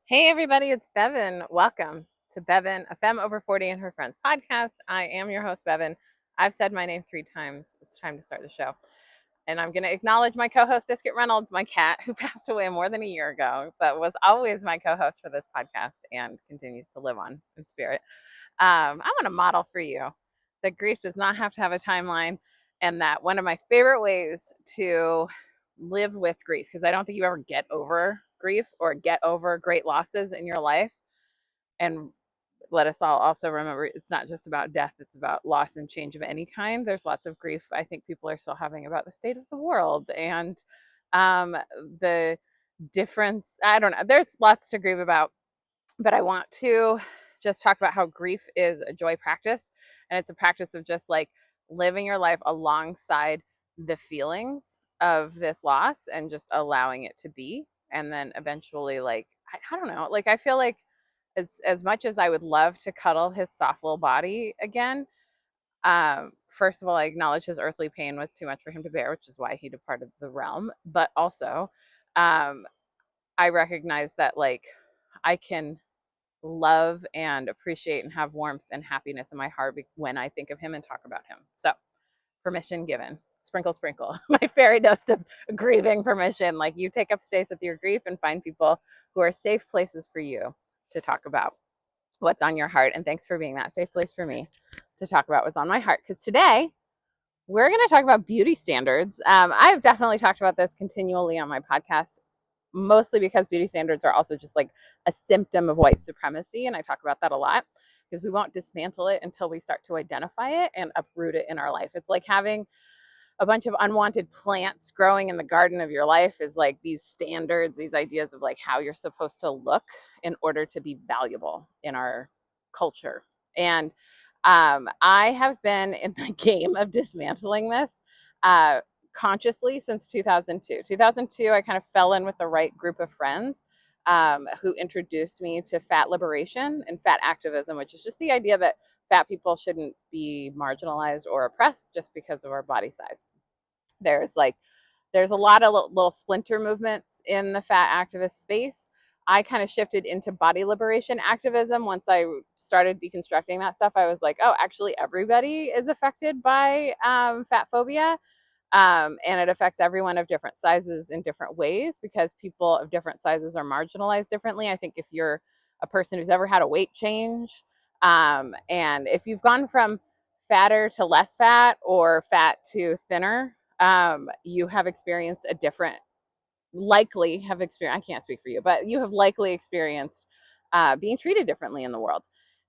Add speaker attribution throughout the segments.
Speaker 1: Hey everybody, it's Bevin. Welcome to Bevin, a femme over 40 and her friends podcast. I am your host, Bevin. I've said my name 3 times. It's time to start the show. And I'm going to acknowledge my co-host, Biscuit Reynolds, my cat, who passed away more than a year ago, but was always my co-host for this podcast and continues to live on in spirit. I want to model for you that grief does not have to have a timeline, and that one of my favorite ways to live with grief, because I don't think you ever get over grief or get over great losses in your life. And let us all also remember it's not just about death, it's about loss and change of any kind. There's lots of grief I think people are still having about the state of the world and the difference. I don't know. There's lots to grieve about, but I want to just talk about how grief is a joy practice. And it's a practice of just like living your life alongside the feelings of this loss and just allowing it to be. And then eventually, like, I don't know, like, I feel like as much as I would love to cuddle his soft little body again, first of all, I acknowledge his earthly pain was too much for him to bear, which is why he departed the realm. But also, um, I recognize that, like, I can love and appreciate and have warmth and happiness in my heart when I think of him and talk about him. So, permission given. Sprinkle, sprinkle. My fairy dust of grieving permission. Like, you take up space with your grief and find people who are safe places for you to talk about what's on your heart. And thanks for being that safe place for me to talk about what's on my heart. Because today we're going to talk about beauty standards. I've definitely talked about this continually on my podcast, mostly because beauty standards are also just like a symptom of white supremacy. And I talk about that a lot because we won't dismantle it until we start to identify it and uproot it in our life. It's like having a bunch of unwanted plants growing in the garden of your life is like these standards, these ideas of like how you're supposed to look in order to be valuable in our culture. And I have been in the game of dismantling this uh, consciously since 2002. 2002, I kind of fell in with the right group of friends who introduced me to fat liberation and fat activism, which is just the idea that fat people shouldn't be marginalized or oppressed just because of our body size. There's like there's a lot of little splinter movements in the fat activist space. I kind of shifted into body liberation activism once I started deconstructing that stuff. I was like, oh, actually, everybody is affected by fat phobia. And it affects everyone of different sizes in different ways because people of different sizes are marginalized differently. I think if you're a person who's ever had a weight change, and if you've gone from fatter to less fat or fat to thinner, you have experienced a different, likely have experienced, I can't speak for you, but you have likely experienced being treated differently in the world.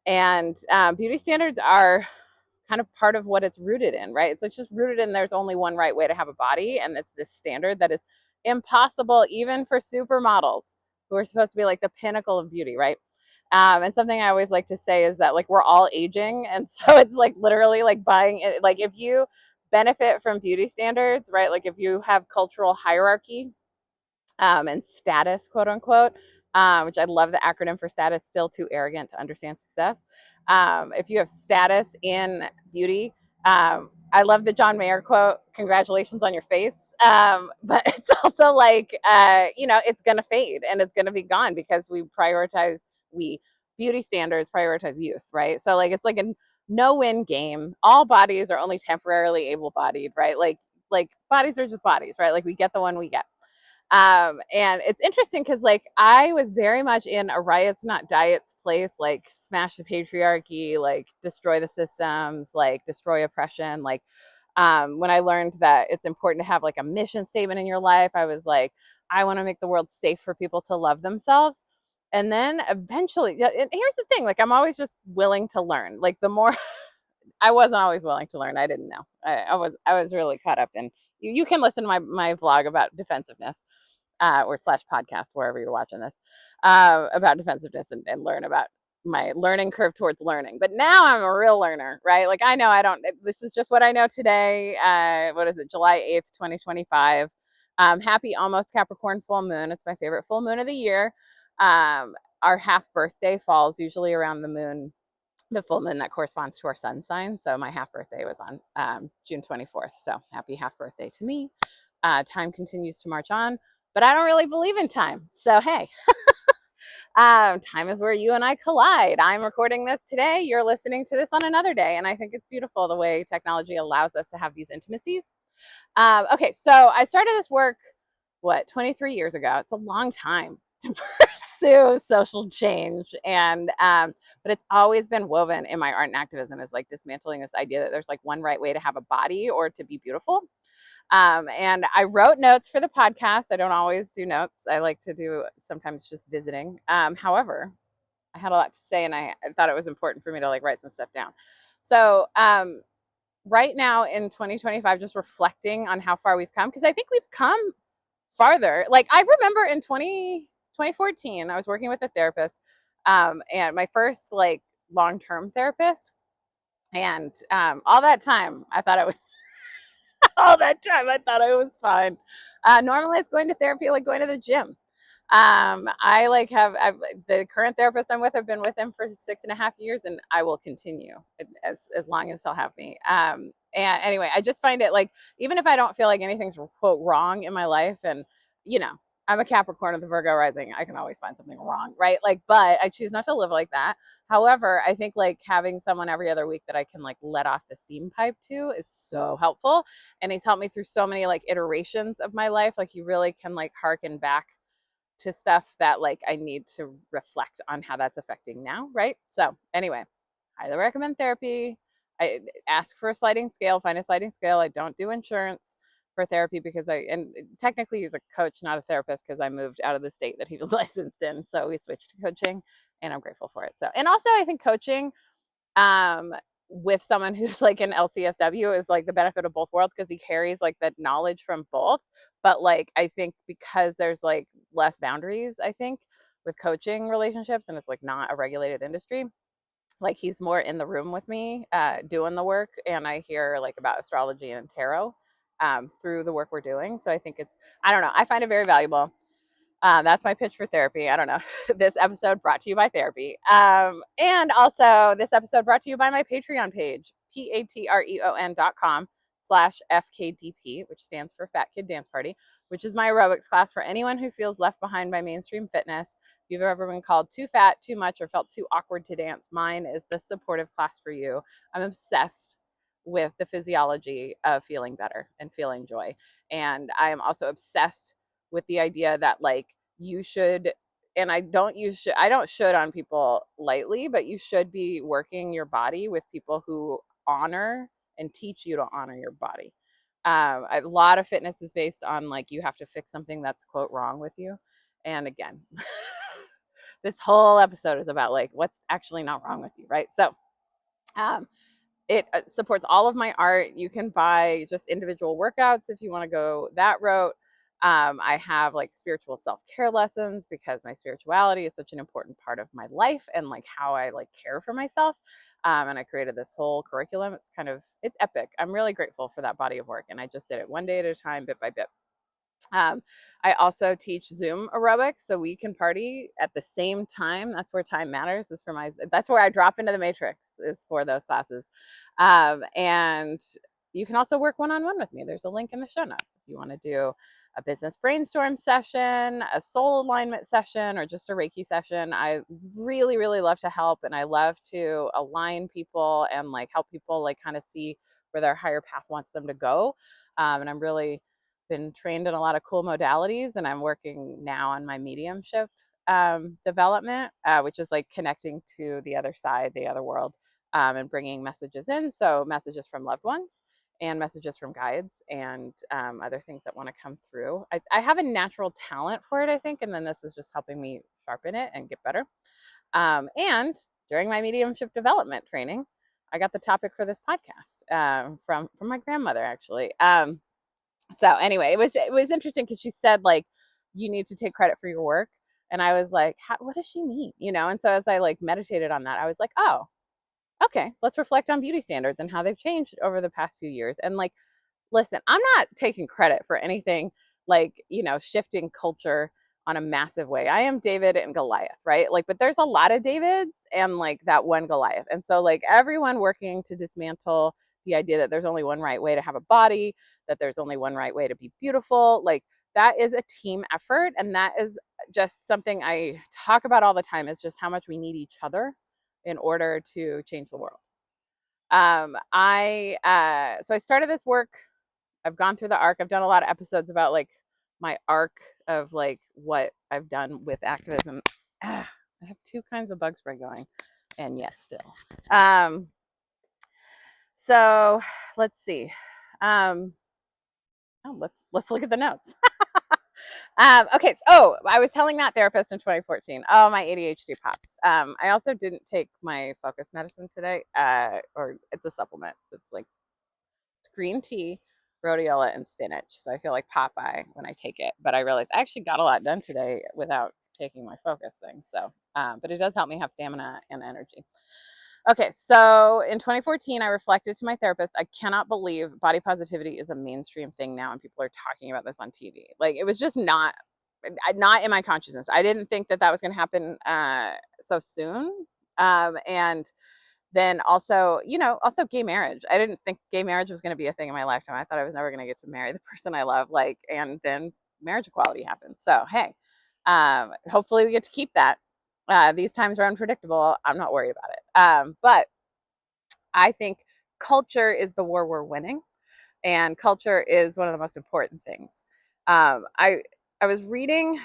Speaker 1: And beauty standards are kind of part of what it's rooted in, right? So it's just rooted in there's only one right way to have a body, and it's this standard that is impossible even for supermodels who are supposed to be like the pinnacle of beauty, right? And something I always like to say is that like we're all aging, and so it's like literally like buying it. Like if you benefit from beauty standards, right? Like if you have cultural hierarchy and status, quote unquote, which I love the acronym for status, still too arrogant to understand success. If you have status in beauty, I love the John Mayer quote, congratulations on your face. But it's also like, it's going to fade and it's going to be gone because we beauty standards prioritize youth, right? So like, it's like a no-win game. All bodies are only temporarily able-bodied, right? Like bodies are just bodies, right? Like we get the one we get. And it's interesting because like I was very much in a riots not diets place, like smash the patriarchy, like destroy the systems, like destroy oppression. Like when I learned that it's important to have like a mission statement in your life, I was like, I want to make the world safe for people to love themselves. And then eventually, and here's the thing, like I'm always just willing to learn. Like the more I wasn't always willing to learn, I didn't know. I was really caught up in you can listen to my vlog about defensiveness or slash podcast, wherever you're watching this, about defensiveness and learn about my learning curve towards learning. But now I'm a real learner, right? Like I know this is just what I know today. What is it? July 8th, 2025. Happy almost Capricorn full moon. It's my favorite full moon of the year. Our half birthday falls usually around the full moon that corresponds to our sun sign. So my half birthday was on June 24th. So happy half birthday to me. Time continues to march on, but I don't really believe in time. So, hey, Time is where you and I collide. I'm recording this today. You're listening to this on another day. And I think it's beautiful the way technology allows us to have these intimacies. Okay, so I started this work, 23 years ago. It's a long time to pursue social change. And, but it's always been woven in my art and activism, is like dismantling this idea that there's like one right way to have a body or to be beautiful. And I wrote notes for the podcast. I don't always do notes. I like to do sometimes just visiting. However, I had a lot to say, and I thought it was important for me to like write some stuff down. So right now in 2025, just reflecting on how far we've come, because I think we've come farther. Like I remember in 2014, I was working with a therapist, and my first like long-term therapist. And all that time, I thought it was all that time. I thought I was fine. Normally, it's going to therapy like going to the gym. I like I've the current therapist I'm with. I've been with him for 6.5 years, and I will continue as long as he'll have me. And anyway, I just find it like, even if I don't feel like anything's quote wrong in my life, and you know, I'm a Capricorn of the Virgo rising, I can always find something wrong, right? Like, but I choose not to live like that. However, I think like having someone every other week that I can like let off the steam pipe to is so helpful. And he's helped me through so many like iterations of my life. Like, you really can like harken back to stuff that like I need to reflect on how that's affecting now, right? So anyway, highly recommend therapy. I ask for a sliding scale, find a sliding scale. I don't do insurance for therapy because and technically he's a coach, not a therapist, because I moved out of the state that he was licensed in. So we switched to coaching, and I'm grateful for it. So, and also I think coaching with someone who's like an LCSW is like the benefit of both worlds, because he carries like that knowledge from both. But like, I think because there's like less boundaries, I think, with coaching relationships, and it's like not a regulated industry, like he's more in the room with me doing the work, and I hear like about astrology and tarot through the work we're doing. So I think I don't know, I find it very valuable. That's my pitch for therapy. I don't know. This episode brought to you by therapy. And also this episode brought to you by my Patreon page, patreon.com/FKDP, which stands for Fat Kid Dance Party, which is my aerobics class for anyone who feels left behind by mainstream fitness. If you've ever been called too fat, too much, or felt too awkward to dance, mine is the supportive class for you. I'm obsessed with the physiology of feeling better and feeling joy. And I am also obsessed with the idea that like you should, and I don't should on people lightly, but you should be working your body with people who honor and teach you to honor your body. A lot of fitness is based on like you have to fix something that's quote wrong with you. And again, this whole episode is about like what's actually not wrong with you, right? So it supports all of my art. You can buy just individual workouts if you want to go that route. I have like spiritual self-care lessons, because my spirituality is such an important part of my life and like how I like care for myself. And I created this whole curriculum. It's epic. I'm really grateful for that body of work. And I just did it one day at a time, bit by bit. I also teach Zoom aerobics, so we can party at the same time. That's where time matters. That's where I drop into the matrix, is for those classes. And you can also work one-on-one with me. There's a link in the show notes if you want to do a business brainstorm session, a soul alignment session, or just a Reiki session. I really, really love to help, and I love to align people and like help people like kind of see where their higher path wants them to go. And I'm really been trained in a lot of cool modalities, and I'm working now on my mediumship development, which is like connecting to the other side, the other world, and bringing messages in. So messages from loved ones and messages from guides and other things that want to come through. I have a natural talent for it, I think, and then this is just helping me sharpen it and get better. And during my mediumship development training, I got the topic for this podcast from my grandmother, actually. So anyway, it was interesting because she said like you need to take credit for your work, and I was like, what does she mean? And so as I like meditated on that, I was like, oh, okay, let's reflect on beauty standards and how they've changed over the past few years. And like, listen, I'm not taking credit for anything like, shifting culture on a massive way. I am David and Goliath, right? Like, but there's a lot of Davids and like that one Goliath. And so like everyone working to dismantle the idea that there's only one right way to have a body, that there's only one right way to be beautiful. Like that is a team effort. And that is just something I talk about all the time, is just how much we need each other in order to change the world. So I started this work. I've gone through the arc. I've done a lot of episodes about like my arc of like what I've done with activism. I have two kinds of bug spray going, and yes, still. So let's see. Let's look at the notes. Okay. I was telling that therapist in 2014. Oh, my ADHD pops. I also didn't take my focus medicine today. Or it's a supplement. It's like green tea, rhodiola, and spinach. So I feel like Popeye when I take it. But I realized I actually got a lot done today without taking my focus thing. So, but it does help me have stamina and energy. Okay, so in 2014, I reflected to my therapist, I cannot believe body positivity is a mainstream thing now and people are talking about this on TV. Like, it was just not in my consciousness. I didn't think that was going to happen so soon. And then also, also gay marriage. I didn't think gay marriage was going to be a thing in my lifetime. I thought I was never going to get to marry the person I love. And then marriage equality happened. So, hey, hopefully we get to keep that. These times are unpredictable. I'm not worried about it. But I think culture is the war we're winning, and culture is one of the most important things. I was reading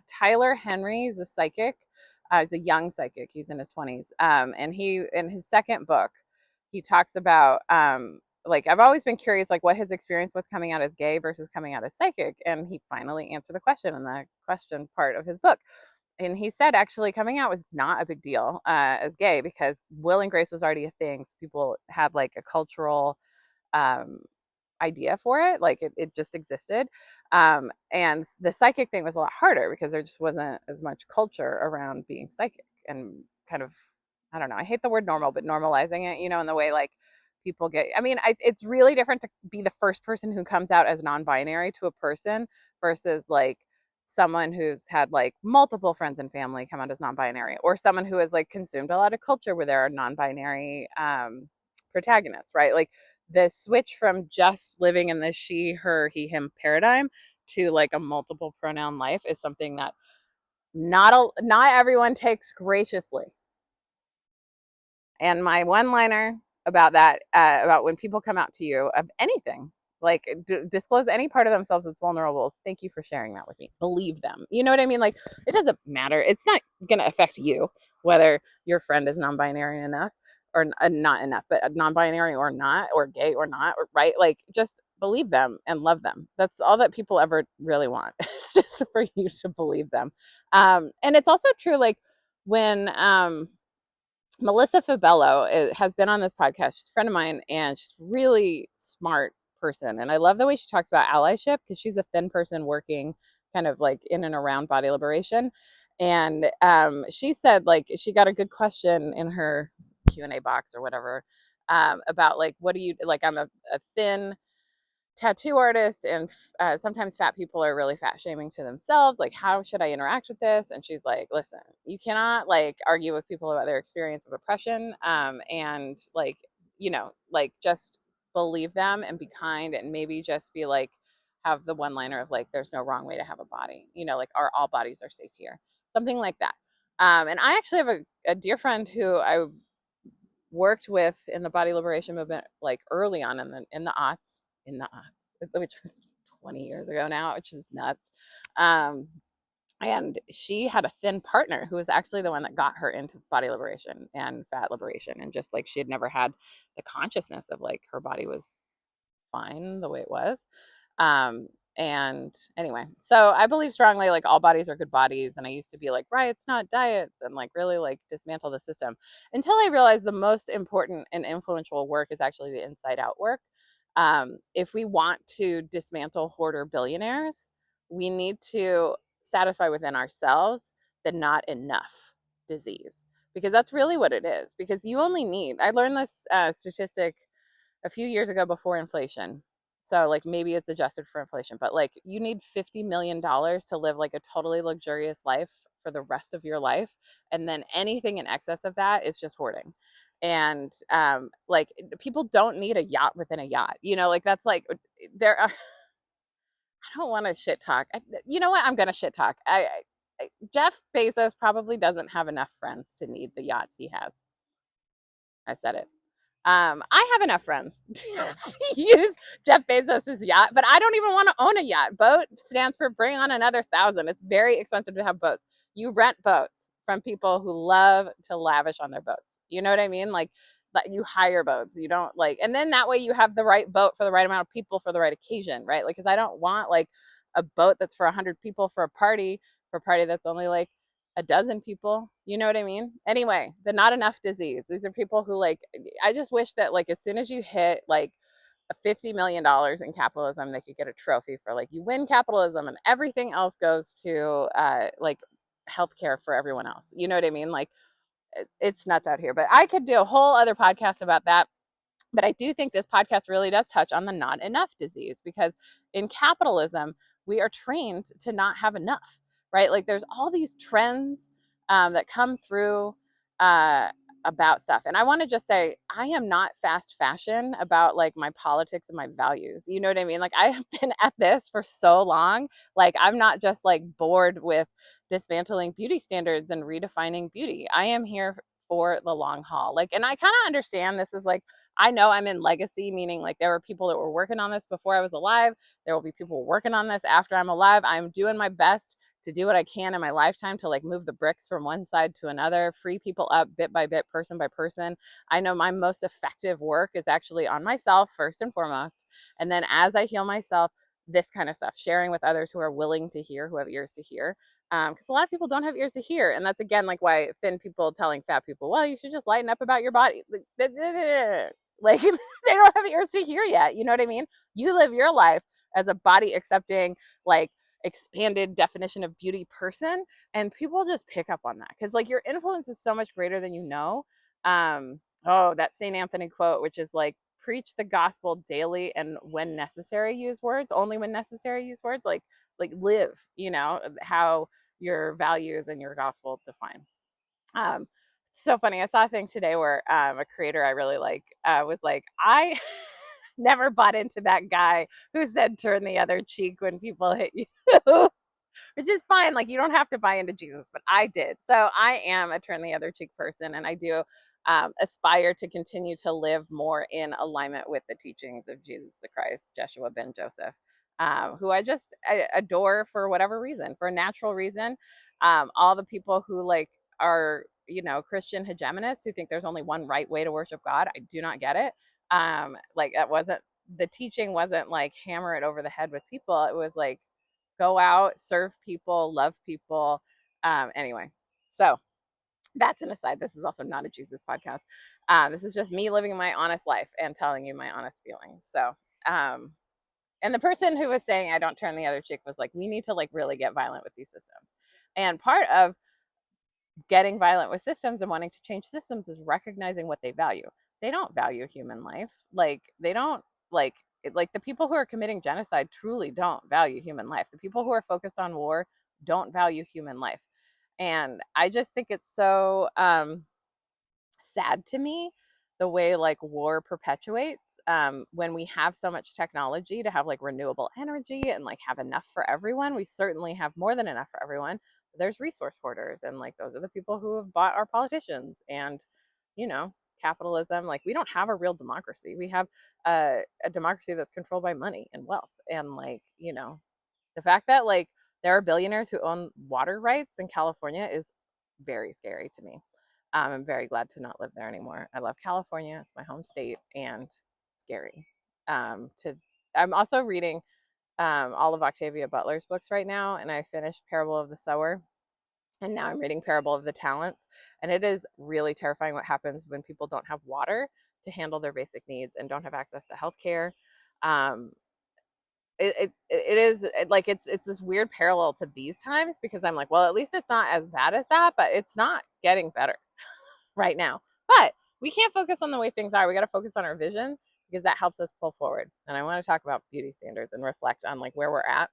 Speaker 1: Tyler Henry's a psychic. He's a young psychic. He's in his 20s. And he, in his second book, he talks about like, I've always been curious, like what his experience was coming out as gay versus coming out as psychic. And he finally answered the question in the question part of his book. And he said actually coming out was not a big deal as gay, because will and grace was already a thing. So people had like a cultural um, idea for it. Like it just existed. And the psychic thing was a lot harder because there just wasn't as much culture around being psychic and kind of, I don't know, I hate the word normal, but normalizing it, in the way like people get, it's really different to be the first person who comes out as non-binary to a person versus like someone who's had like multiple friends and family come out as non-binary, or someone who has like consumed a lot of culture where there are non-binary protagonists, right? Like the switch from just living in the she, her, he, him paradigm to like a multiple pronoun life is something that not everyone takes graciously. And my one liner about that, about when people come out to you of anything, like disclose any part of themselves that's vulnerable, thank you for sharing that with me. Believe them. You know what I mean? Like, it doesn't matter. It's not going to affect you whether your friend is non-binary enough or not enough, but non-binary or not, or gay or not, or, right? Like, just believe them and love them. That's all that people ever really want. It's just for you to believe them. And it's also true, like when Melissa Fabello has been on this podcast. She's a friend of mine, and she's a really smart person. And I love the way she talks about allyship, because she's a thin person working kind of like in and around body liberation. And she said, like, she got a good question in her Q&A box or whatever, about like, what do you, like, I'm a thin tattoo artist, and sometimes fat people are really fat shaming to themselves, like how should I interact with this? And she's like, listen, you cannot like argue with people about their experience of oppression, and like, like just believe them and be kind, and maybe just be like, have the one liner of like, there's no wrong way to have a body, like all bodies are safe here, something like that. And I actually have a dear friend who I worked with in the body liberation movement, like early on in the aughts, which was 20 years ago now, which is nuts. And she had a thin partner who was actually the one that got her into body liberation and fat liberation. And just like, she had never had the consciousness of like her body was fine the way it was. And anyway, so I believe strongly like all bodies are good bodies. And I used to be like, riots, not diets, and like really like dismantle the system, until I realized the most important and influential work is actually the inside out work. If we want to dismantle hoarder billionaires, we need to satisfy within ourselves the not enough disease, because that's really what it is. Because you only need, I learned this statistic a few years ago before inflation. So like maybe it's adjusted for inflation, but like you need $50 million to live like a totally luxurious life for the rest of your life. And then anything in excess of that is just hoarding. And like people don't need a yacht within a yacht, like that's like, there are, I don't want to shit talk. You know what? I'm going to shit talk. Jeff Bezos probably doesn't have enough friends to need the yachts he has. I said it. I have enough friends to use Jeff Bezos's yacht, but I don't even want to own a yacht. Boat stands for bring on another 1,000. It's very expensive to have boats. You rent boats from people who love to lavish on their boats. You know what I mean? Like you hire boats. You don't like, and then that way you have the right boat for the right amount of people for the right occasion, right? Like, because I don't want like a boat that's for 100 people for a party that's only like a dozen people. You know what I mean? Anyway, the not enough disease. These are people who like, I just wish that like as soon as you hit like $50 million in capitalism, they could get a trophy for like you win capitalism and everything else goes to like healthcare for everyone else. You know what I mean? Like it's nuts out here. But I could do a whole other podcast about that. But I do think this podcast really does touch on the not enough disease, because in capitalism, we are trained to not have enough, right? Like there's all these trends that come through uh, about stuff. And I want to just say, I am not fast fashion about like my politics and my values. You know what I mean? Like I have been at this for so long. Like I'm not just like bored with dismantling beauty standards and redefining beauty. I am here for the long haul. Like, and I kind of understand this is like, I know I'm in legacy, meaning like there were people that were working on this before I was alive. There will be people working on this after I'm alive. I'm doing my best to do what I can in my lifetime to like move the bricks from one side to another, free people up bit by bit, person by person. I know my most effective work is actually on myself first and foremost. And then as I heal myself, this kind of stuff, sharing with others who are willing to hear, who have ears to hear. Because a lot of people don't have ears to hear. And that's again like why thin people telling fat people, well, you should just lighten up about your body. Like they don't have ears to hear yet. You know what I mean? You live your life as a body accepting, like expanded definition of beauty person, and people just pick up on that because like your influence is so much greater than you know. Oh, that St. Anthony quote, which is like preach the gospel daily and when necessary use words, only when necessary use words, like live, you know, how your values and your gospel define. Um, so funny. I saw a thing today where a creator I really like was like, I never bought into that guy who said turn the other cheek when people hit you, which is fine. Like, you don't have to buy into Jesus, but I did. So I am a turn the other cheek person, and I do aspire to continue to live more in alignment with the teachings of Jesus the Christ, Jeshua ben Joseph, who I adore for whatever reason, for a natural reason. All the people who like are, you know, Christian hegemonists who think there's only one right way to worship God, I do not get it. Like that wasn't, the teaching wasn't like hammer it over the head with people. It was like go out, serve people, love people. Anyway, so that's an aside. This is also not a Jesus podcast. This is just me living my honest life and telling you my honest feelings. So, and the person who was saying I don't turn the other cheek was like, we need to like really get violent with these systems. And part of getting violent with systems and wanting to change systems is recognizing what they value. They don't value human life. Like they don't like like the people who are committing genocide truly don't value human life. The people who are focused on war don't value human life. And I just think it's so sad to me the way like war perpetuates when we have so much technology to have like renewable energy and like have enough for everyone. We certainly have more than enough for everyone. There's resource hoarders, and like those are the people who have bought our politicians. And you know, capitalism, like we don't have a real democracy. We have a democracy that's controlled by money and wealth. And like, you know, the fact that like there are billionaires who own water rights in California is very scary to me. I'm very glad to not live there anymore. I love California. It's my home state, and scary. To I'm also reading all of Octavia Butler's books right now, and I finished Parable of the Sower, and now I'm reading Parable of the Talents, and it is really terrifying what happens when people don't have water to handle their basic needs and don't have access to healthcare. Um, it is like it's this weird parallel to these times, because I'm like, well, at least it's not as bad as that, but it's not getting better right now. But we can't focus on the way things are. We got to focus on our vision, because that helps us pull forward. And I want to talk about beauty standards and reflect on like where we're at.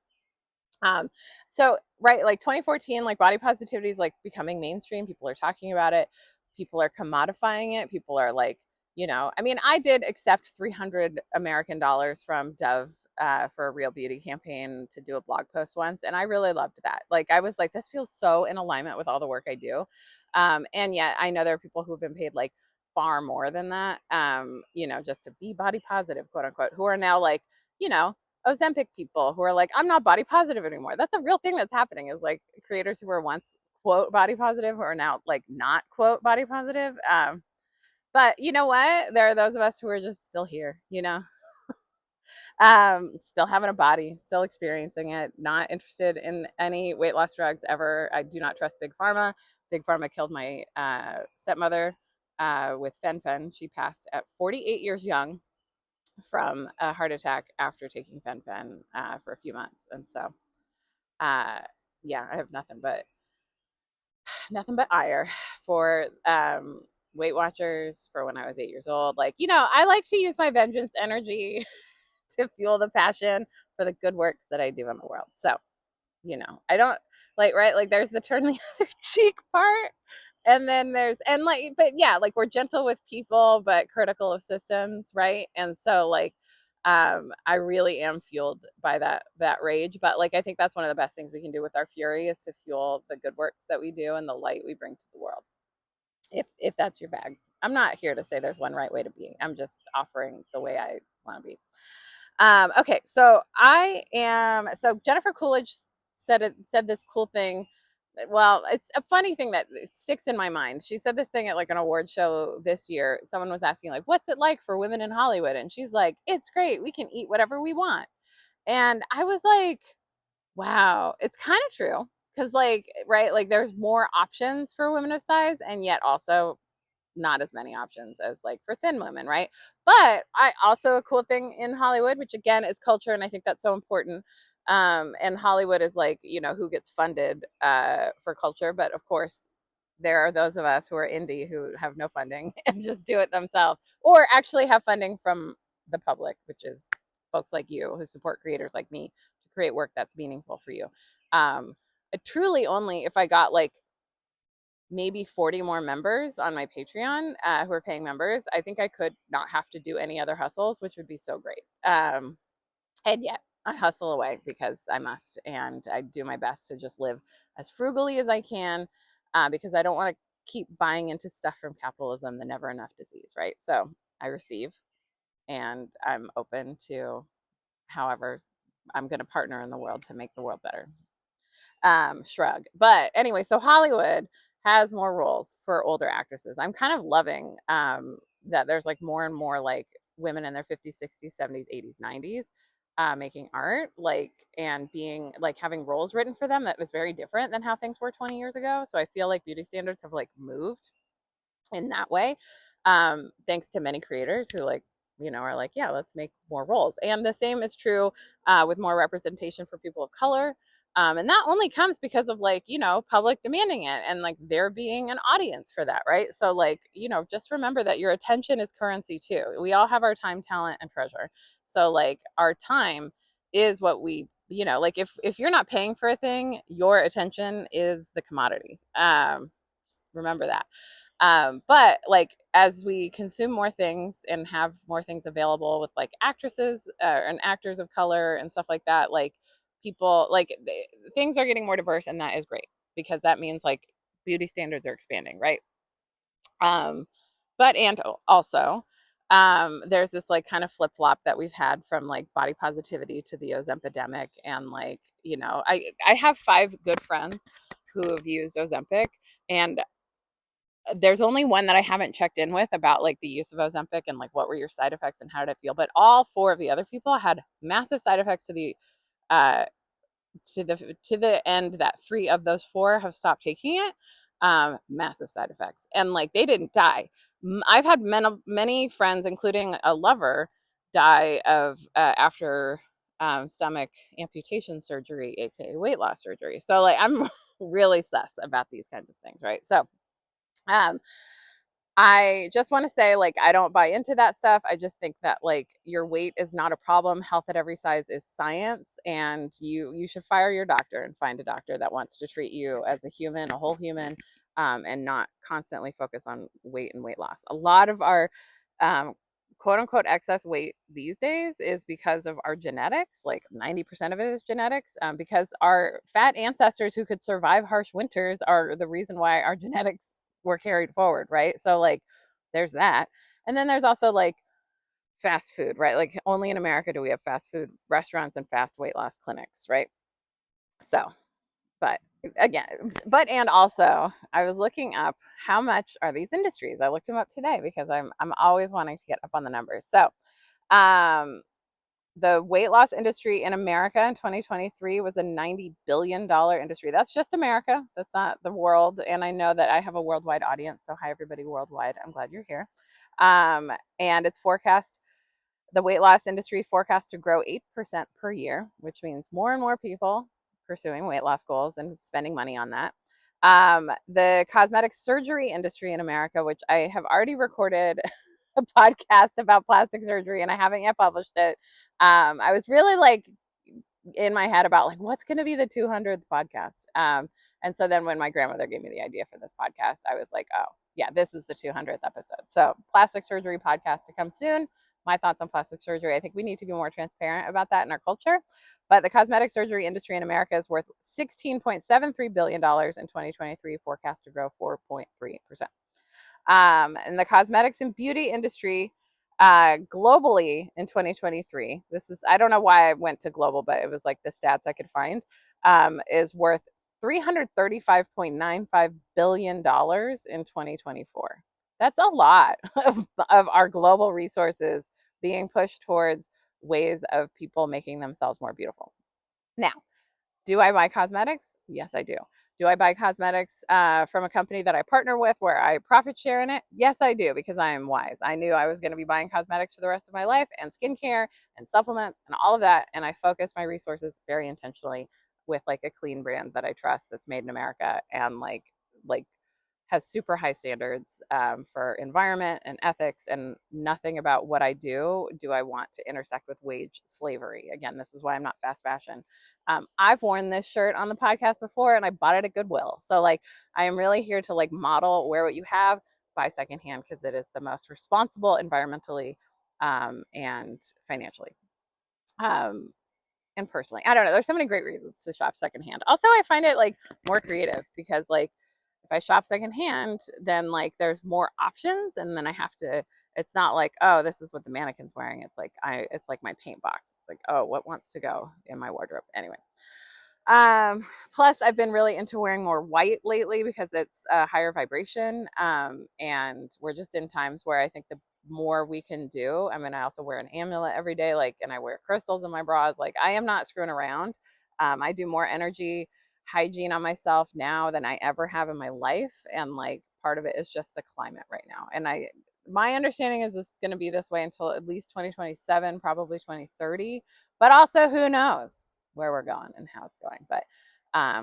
Speaker 1: So right, like 2014, like body positivity is like becoming mainstream. People are talking about it. People are commodifying it. People are like, you know, I mean, I did accept $300 American from Dove for a real beauty campaign to do a blog post once, and I really loved that. Like, I was like, this feels so in alignment with all the work I do. And yet I know there are people who've been paid like far more than that, just to be body positive, quote unquote, who are now like, Ozempic people who are like, I'm not body positive anymore. That's a real thing that's happening, is like creators who were once quote body positive who are now like not quote body positive. But you know what? There are those of us who are just still here, still having a body, still experiencing it, not interested in any weight loss drugs ever. I do not trust Big Pharma. Big Pharma killed my stepmother with fen-phen. She passed at 48 years young from a heart attack after taking fen-phen for a few months. And so, yeah, I have nothing but ire for Weight Watchers, for when I was 8 years old. Like, I like to use my vengeance energy to fuel the passion for the good works that I do in the world. So, I don't like, right? Like, there's the turn the other cheek part. And then but yeah, like, we're gentle with people, but critical of systems, right? And so, like, I really am fueled by that rage. But like, I think that's one of the best things we can do with our fury, is to fuel the good works that we do and the light we bring to the world. If that's your bag. I'm not here to say there's one right way to be. I'm just offering the way I want to be. Okay, so Jennifer Coolidge said this cool thing. Well, it's a funny thing that sticks in my mind. She said this thing at like an award show this year. Someone was asking like, what's it like for women in Hollywood? And she's like, it's great. We can eat whatever we want. And I was like, wow, it's kind of true. Cause like, right, like there's more options for women of size, and yet also not as many options as like for thin women, right? But I also, a cool thing in Hollywood, which again is culture, and I think that's so important. And Hollywood is like, who gets funded for culture, but of course there are those of us who are indie who have no funding and just do it themselves, or actually have funding from the public, which is folks like you who support creators like me to create work that's meaningful for you. Truly, only if I got like maybe 40 more members on my Patreon who are paying members, I think I could not have to do any other hustles, which would be so great. And yet I hustle away because I must, and I do my best to just live as frugally as I can, because I don't want to keep buying into stuff from capitalism, the never enough disease, right? So I receive, and I'm open to however I'm going to partner in the world to make the world better. Shrug. But anyway, so Hollywood has more roles for older actresses. I'm kind of loving that there's like more and more like women in their 50s, 60s, 70s, 80s, 90s making art, like, and being like having roles written for them that was very different than how things were 20 years ago. So I feel like beauty standards have like moved in that way, thanks to many creators who like, are like, yeah, let's make more roles. And the same is true with more representation for people of color. And that only comes because of like, public demanding it, and like there being an audience for that, right? So like, just remember that your attention is currency too. We all have our time, talent, and treasure. So like our time is what we, like if you're not paying for a thing, your attention is the commodity. Just remember that. But like as we consume more things and have more things available with like actresses and actors of color and stuff like that, like people like things are getting more diverse, and that is great because that means like beauty standards are expanding, right? But and also there's this like kind of flip flop that we've had from like body positivity to the Ozempidemic, and like I have 5 good friends who have used Ozempic, and there's only one that I haven't checked in with about like the use of Ozempic and like what were your side effects and how did it feel. But all 4 of the other people had massive side effects to the uh to the end that 3 of those 4 have stopped taking it. Massive side effects, and like they didn't die. I've had many friends, including a lover, die of after stomach amputation surgery, aka weight loss surgery. So like I'm really sus about these kinds of things, right? So um I just want to say, like, I don't buy into that stuff. I just think that like your weight is not a problem. Health at every size is science, and you should fire your doctor and find a doctor that wants to treat you as a human, a whole human, and not constantly focus on weight and weight loss. A lot of our quote unquote excess weight these days is because of our genetics. Like 90% of it is genetics, because our fat ancestors who could survive harsh winters are the reason why our genetics were carried forward, right? So like there's that. And then there's also like fast food, right? Like only in America do we have fast food restaurants and fast weight loss clinics, right? So, but again, and also I was looking up how much are these industries. I looked them up today because I'm always wanting to get up on the numbers. So, um, the weight loss industry in America in 2023 was a $90 billion industry. That's just America. That's not the world. And I know that I have a worldwide audience. So, hi, everybody worldwide. I'm glad you're here. And it's forecast, the weight loss industry forecast to grow 8% per year, which means more and more people pursuing weight loss goals and spending money on that. The cosmetic surgery industry in America, which I have already recorded a podcast about plastic surgery and I haven't yet published it. I was really like in my head about like what's going to be the 200th podcast. And so then when my grandmother gave me the idea for this podcast, I was like, oh yeah, this is the 200th episode. So plastic surgery podcast to come soon. My thoughts on plastic surgery. I think we need to be more transparent about that in our culture. But the cosmetic surgery industry in America is worth $16.73 billion in 2023, forecast to grow 4.3%. And the cosmetics and beauty industry globally in 2023, this is, I don't know why I went to global, but it was like the stats I could find, is worth $335.95 billion in 2024. That's a lot of our global resources being pushed towards ways of people making themselves more beautiful. Now, do I buy cosmetics? Yes, I do. Do I buy cosmetics from a company that I partner with where I profit share in it? Yes, I do, because I am wise. I knew I was going to be buying cosmetics for the rest of my life and skincare and supplements and all of that. And I focus my resources very intentionally with like a clean brand that I trust that's made in America and like has super high standards for environment and ethics, and nothing about what I do I want to intersect with wage slavery. Again, this is why I'm not fast fashion. I've worn this shirt on the podcast before and I bought it at Goodwill. So like I am really here to like model wear what you have, buy secondhand, because it is the most responsible environmentally and financially. And personally, I don't know. There's so many great reasons to shop secondhand. Also, I find it like more creative because like if I shop secondhand, then like there's more options, and then I have to. It's not like, oh, this is what the mannequin's wearing. It's like my paint box. It's like, oh, what wants to go in my wardrobe? Anyway. Plus I've been really into wearing more white lately because it's a higher vibration. And we're just in times where I think the more we can do. I mean, I also wear an amulet every day, like, and I wear crystals in my bras. Like I am not screwing around. I do more energy hygiene on myself now than I ever have in my life. And like part of it is just the climate right now. And my understanding is it's going to be this way until at least 2027, probably 2030. But also, who knows where we're going and how it's going. But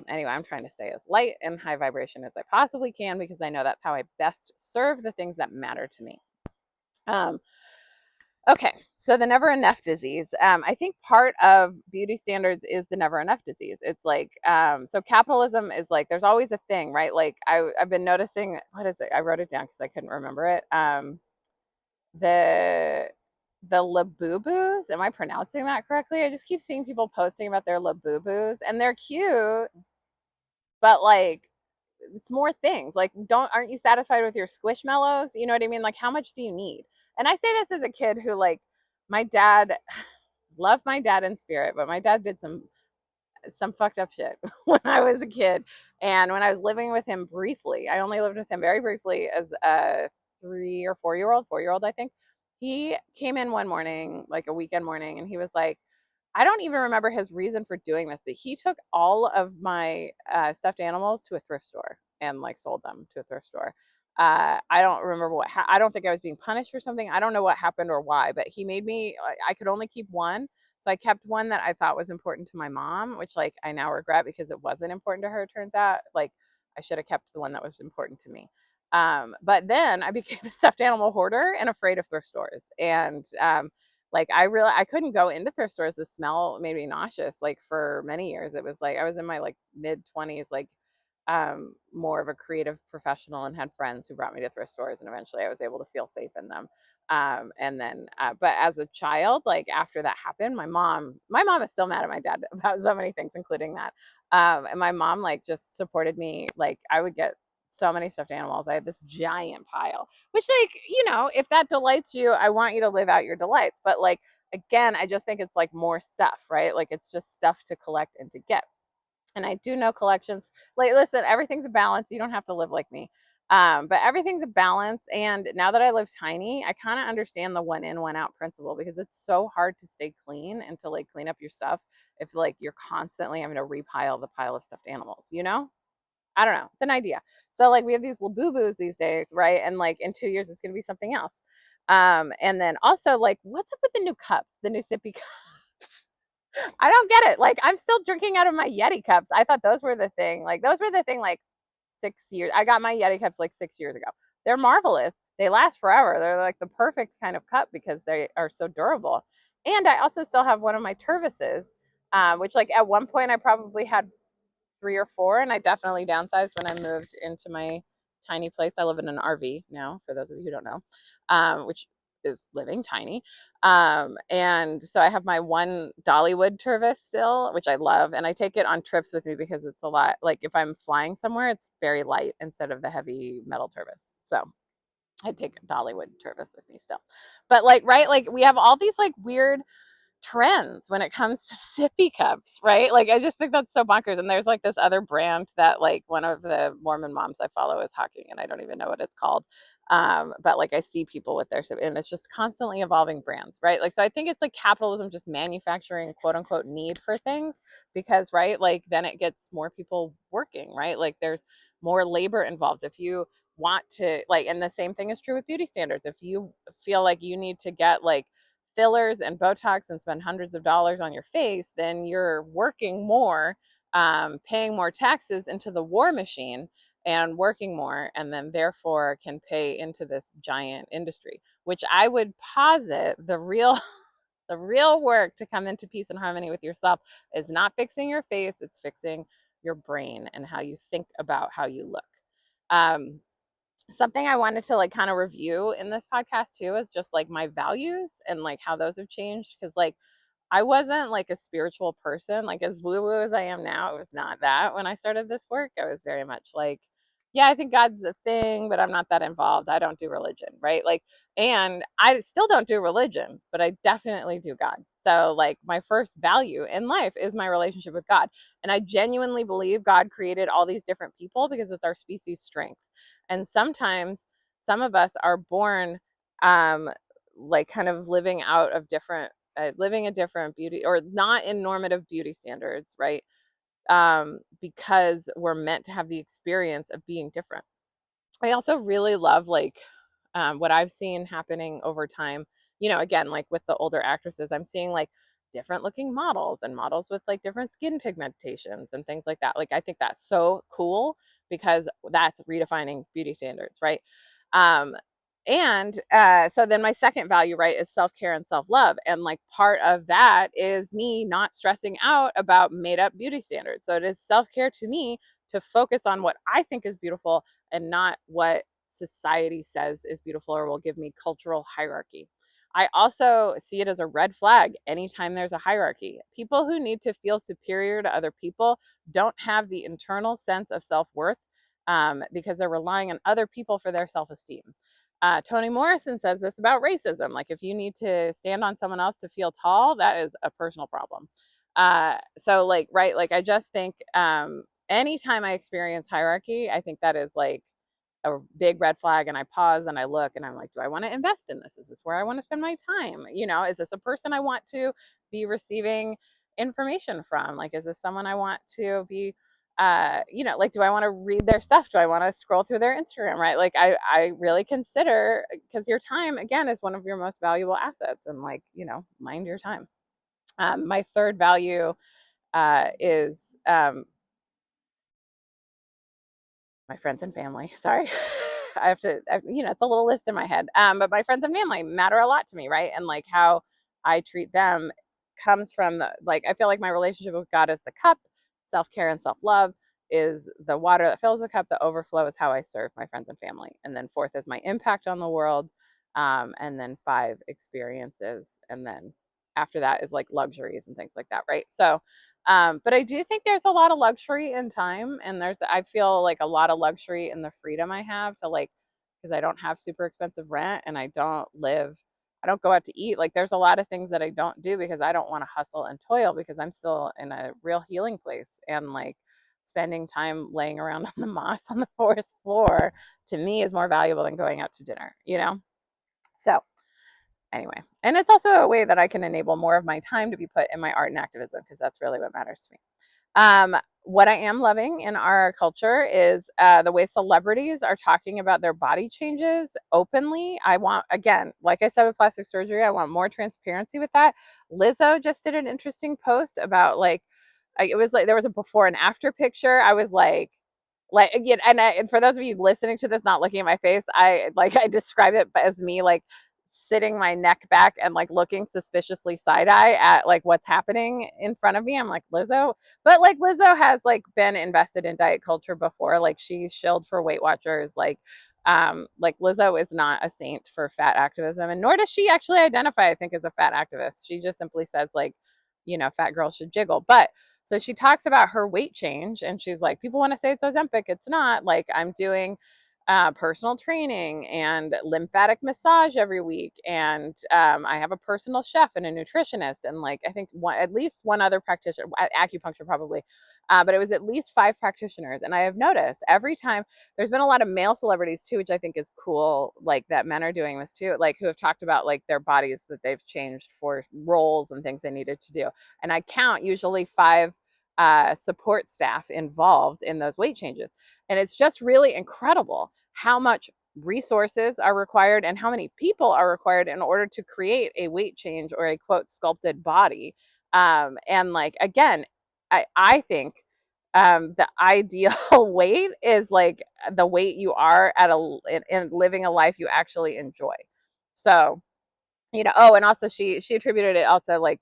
Speaker 1: anyway, I'm trying to stay as light and high vibration as I possibly can because I know that's how I best serve the things that matter to me. Okay, so the never enough disease. I think part of beauty standards is the never enough disease. It's like, so capitalism is like, there's always a thing, right? Like I've been noticing, what is it? I wrote it down because I couldn't remember it. The Labubus. Am I pronouncing that correctly? I just keep seeing people posting about their Labubus, and they're cute, but like it's more things. Like, aren't you satisfied with your squishmallows? You know what I mean? Like, how much do you need? And I say this as a kid who like my dad loved my dad in spirit, but my dad did some fucked up shit when I was a kid. And when I was living with him briefly, I only lived with him very briefly as a 4-year-old, I think. He came in one morning, like a weekend morning, and he was like, I don't even remember his reason for doing this, but he took all of my stuffed animals to a thrift store and like sold them to a thrift store. I don't remember I don't think I was being punished for something. I don't know what happened or why, but he made me, I could only keep one. So I kept one that I thought was important to my mom, which like I now regret because it wasn't important to her. It turns out like I should have kept the one that was important to me. But then I became a stuffed animal hoarder and afraid of thrift stores. And like I couldn't go into thrift stores. The smell made me nauseous. Like for many years, it was like I was in my like mid 20s, like more of a creative professional and had friends who brought me to thrift stores, and eventually I was able to feel safe in them. And then, but as a child, like after that happened, my mom is still mad at my dad about so many things, including that. And my mom like just supported me. Like I would get so many stuffed animals. I had this giant pile, which like, if that delights you, I want you to live out your delights. But like, again, I just think it's like more stuff, right? Like it's just stuff to collect and to get. And I do know collections. Like, listen, everything's a balance. You don't have to live like me. But everything's a balance. And now that I live tiny, I kind of understand the one in, one out principle, because it's so hard to stay clean and to like clean up your stuff if like you're constantly having to repile the pile of stuffed animals, I don't know. It's an idea. So like we have these little boo-boos these days, right? And like in 2 years, it's going to be something else. And then also like, what's up with the new cups, the new sippy cups? I don't get it. Like I'm still drinking out of my Yeti cups. I thought those were the thing. Like those were the thing like 6 years. I got my Yeti cups like 6 years ago. They're marvelous. They last forever. They're like the perfect kind of cup because they are so durable. And I also still have one of my Tervises, which like at one point I probably had 3 or 4, and I definitely downsized when I moved into my tiny place. I live in an RV now, for those of you who don't know, which is living tiny. And so I have my one Dollywood Tervis still, which I love, and I take it on trips with me because it's a lot. Like if I'm flying somewhere, it's very light instead of the heavy metal Tervis. So I take Dollywood Tervis with me still. But like, right, like we have all these like weird trends when it comes to sippy cups, right? Like I just think that's so bonkers. And there's like this other brand that like one of the Mormon moms I follow is hawking, and I don't even know what it's called. But like I see people with their, and it's just constantly evolving brands, right? Like so I think it's like capitalism just manufacturing quote unquote need for things, because right, like then it gets more people working, right? Like there's more labor involved. If you want to like, and the same thing is true with beauty standards. If you feel like you need to get like fillers and Botox and spend hundreds of dollars on your face, then you're working more, paying more taxes into the war machine and working more, and then therefore can pay into this giant industry, which I would posit the real the real work to come into peace and harmony with yourself is not fixing your face, it's fixing your brain and how you think about how you look. um, Something I wanted to like kind of review in this podcast too is just like my values and like how those have changed, because like I wasn't like a spiritual person, like as woo woo as I am now. It was not that when I started this work. I was very much like, yeah, I think God's a thing, but I'm not that involved. I don't do religion, right? Like, and I still don't do religion, but I definitely do God. So, like, my first value in life is my relationship with God. And I genuinely believe God created all these different people because it's our species' strength. And sometimes some of us are born like kind of living out of different living a different beauty or not in normative beauty standards, right? Because we're meant to have the experience of being different. I also really love like what I've seen happening over time. Again, like with the older actresses, I'm seeing like different looking models and models with like different skin pigmentations and things like that. Like I think that's so cool because that's redefining beauty standards, right? Um, and so then my second value, right, is self-care and self-love. And like part of that is me not stressing out about made up beauty standards. So it is self-care to me to focus on what I think is beautiful and not what society says is beautiful or will give me cultural hierarchy. I also see it as a red flag anytime there's a hierarchy. People who need to feel superior to other people don't have the internal sense of self worth because they're relying on other people for their self esteem. Toni Morrison says this about racism. Like, if you need to stand on someone else to feel tall, that is a personal problem. So, like, right, like, I just think anytime I experience hierarchy, I think that is like a big red flag, and I pause and I look and I'm like, do I want to invest in this? Is this where I want to spend my time? Is this a person I want to be receiving information from? Like, is this someone I want to be like, do I want to read their stuff? Do I want to scroll through their Instagram, right? Like I really consider, because your time again is one of your most valuable assets, and like, mind your time. My third value is my friends and family. Sorry. It's a little list in my head. But my friends and family matter a lot to me, right? And like how I treat them comes from I feel like my relationship with God is the cup, self-care and self-love. is the water that fills the cup. The overflow is how I serve my friends and family. And then 4th is my impact on the world. And then 5, experiences. And then after that is like luxuries and things like that, right? So, but I do think there's a lot of luxury in time, and I feel like a lot of luxury in the freedom I have to like, because I don't have super expensive rent and I don't go out to eat. Like there's a lot of things that I don't do because I don't want to hustle and toil because I'm still in a real healing place. And like spending time laying around on the moss on the forest floor to me is more valuable than going out to dinner, you know? So anyway, and it's also a way that I can enable more of my time to be put in my art and activism because that's really what matters to me. What I am loving in our culture is the way celebrities are talking about their body changes openly. I want, again, like I said with plastic surgery, I want more transparency with that. Lizzo just did an interesting post about like, it was like there was a before and after picture. I was like again, and for those of you listening to this, not looking at my face, I describe it as me like sitting my neck back and like looking suspiciously side eye at like what's happening in front of me. I'm like Lizzo, but like Lizzo has like been invested in diet culture before. Like she's shilled for Weight Watchers. Like Lizzo is not a saint for fat activism, and nor does she actually identify, I think, as a fat activist. She just simply says like, fat girls should jiggle. But so she talks about her weight change, and she's like, people want to say it's Ozempic. It's not. Like I'm doing personal training and lymphatic massage every week, and I have a personal chef and a nutritionist, and like I think at least one other practitioner, acupuncture probably, but it was at least 5 practitioners. And I have noticed every time there's been a lot of male celebrities too, which I think is cool, like that men are doing this too, like who have talked about like their bodies that they've changed for roles and things they needed to do. And I count usually 5 support staff involved in those weight changes. And it's just really incredible how much resources are required and how many people are required in order to create a weight change or a quote sculpted body. And like, again, I think the ideal weight is like the weight you are in living a life you actually enjoy. So, oh, and also she attributed it also like